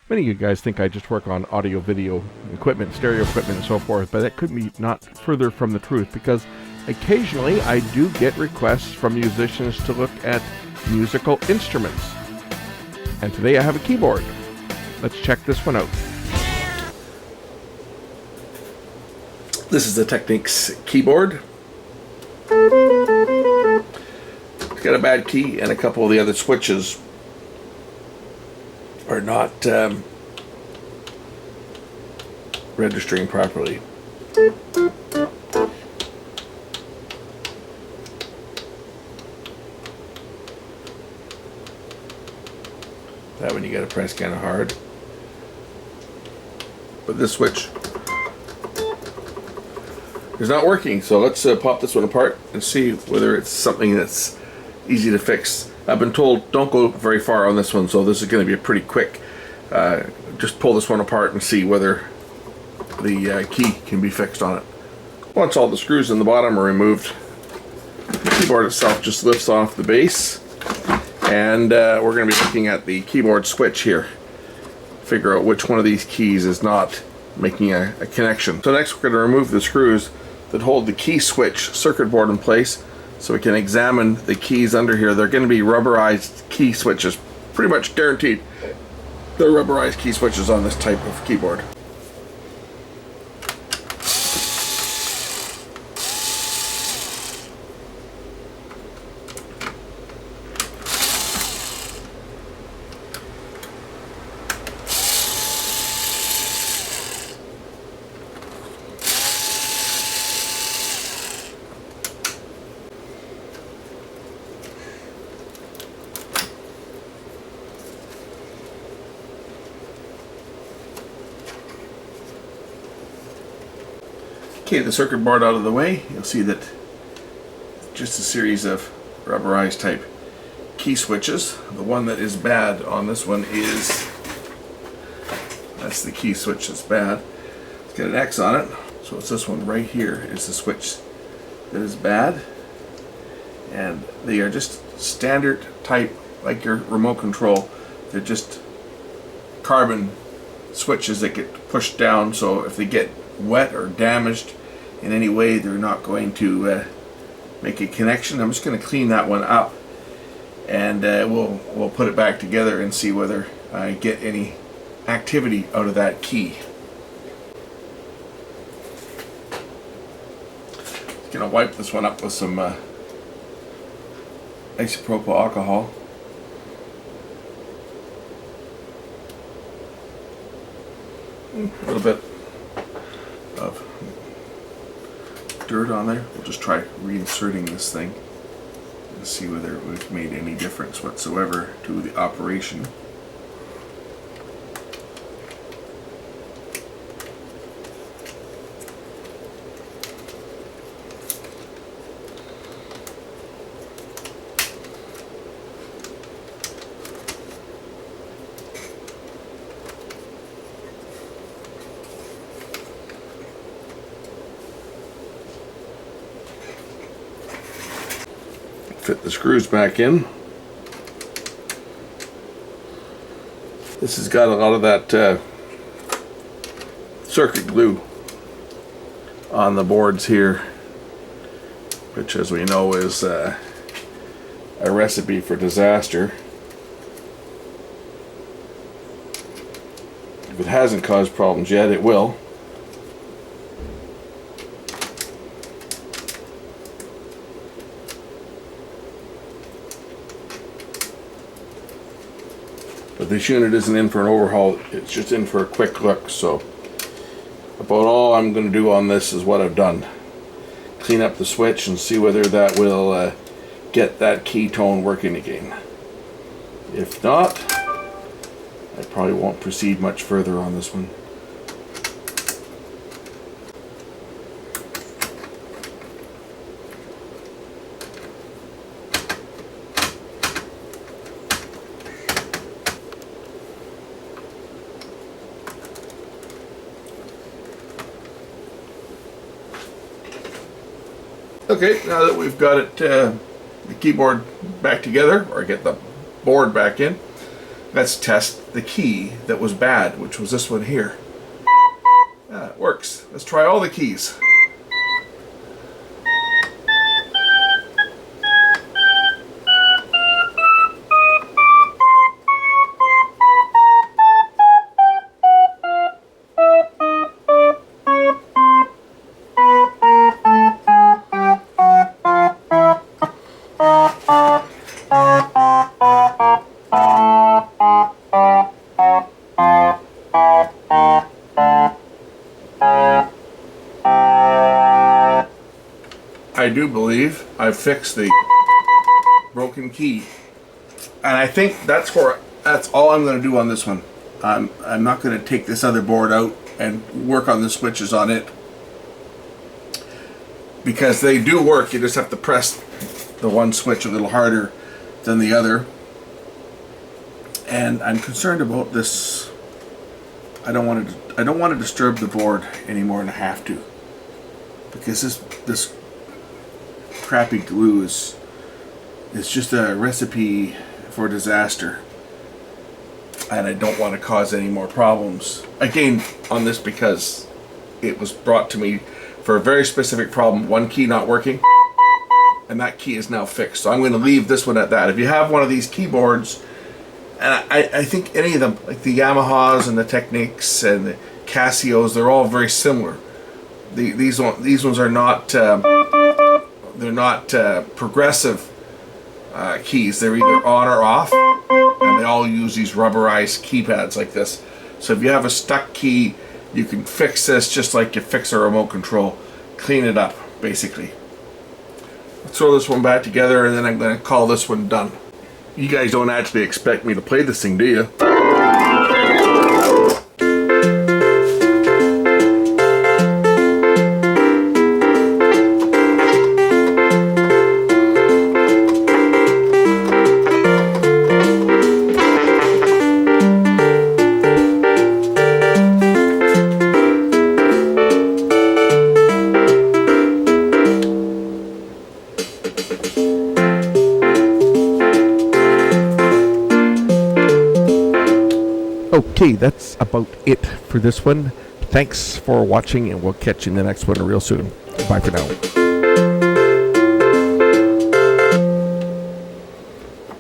Many of you guys think I just work on audio, video equipment, stereo equipment, and so forth, but that could be not further from the truth, because occasionally I do get requests from musicians to look at musical instruments. And today I have a keyboard. Let's check this one out. This is the Technics keyboard. It's got a bad key, and a couple of the other switches are not registering properly. That one you gotta press kind of hard. But this switch is not working, so let's pop this one apart and see whether it's something that's easy to fix. I've been told don't go very far on this one, so this is going to be a pretty quick. Just pull this one apart and see whether the key can be fixed on it. Once all the screws in the bottom are removed, the keyboard itself just lifts off the base, and we're going to be looking at the keyboard switch here. Figure out which one of these keys is not making a connection. So next we're going to remove the screws that hold the key switch circuit board in place, so we can examine the keys under here. They're going to be rubberized key switches. Pretty much guaranteed they're rubberized key switches on this type of keyboard. Okay, the circuit board out of the way, you'll see that just a series of rubberized type key switches. The one that is bad on this one is, that's the key switch that's bad. It's got an X on it, so it's this one right here is the switch that is bad. And they are just standard type, like your remote control. They're just carbon switches that get pushed down, so if they get wet or damaged in any way, they're not going to make a connection. I'm just going to clean that one up, and we'll put it back together and see whether I get any activity out of that key. Just going to wipe this one up with some isopropyl alcohol. A little bit of dirt on there. We'll just try reinserting this thing and see whether it would have made any difference whatsoever to the operation. Fit the screws back in. This has got a lot of that circuit glue on the boards here, which, as we know, is a recipe for disaster. If it hasn't caused problems yet, it will. But this unit isn't in for an overhaul, it's just in for a quick look. So about all I'm going to do on this is what I've done. Clean up the switch and see whether that will get that key tone working again. If not, I probably won't proceed much further on this one. Okay, now that we've got it, the keyboard back together, or get the board back in, Let's test the key that was bad, which was this one here. It works. Let's try all the keys. I do believe I've fixed the broken key, and I think that's all I'm going to do on this one. I'm not going to take this other board out and work on the switches on it, because they do work. You just have to press the one switch a little harder than the other, and I'm concerned about this. I don't want to disturb the board any more than I have to, because this crappy glue is just a recipe for disaster, and I don't want to cause any more problems again on this, because it was brought to me for a very specific problem, one key not working, and that key is now fixed. So I'm going to leave this one at that. If you have one of these keyboards, and I think any of them, like the Yamahas and the Technics and the Casios, they're all very similar. These ones are not they're not progressive keys. They're either on or off, and they all use these rubberized keypads like this. So if you have a stuck key, you can fix this just like you fix a remote control. Clean it up, basically. Let's throw this one back together, and then I'm going to call this one done. You guys don't actually expect me to play this thing, do you? Okay, that's about it for this one. Thanks for watching, and we'll catch you in the next one real soon. Bye for now.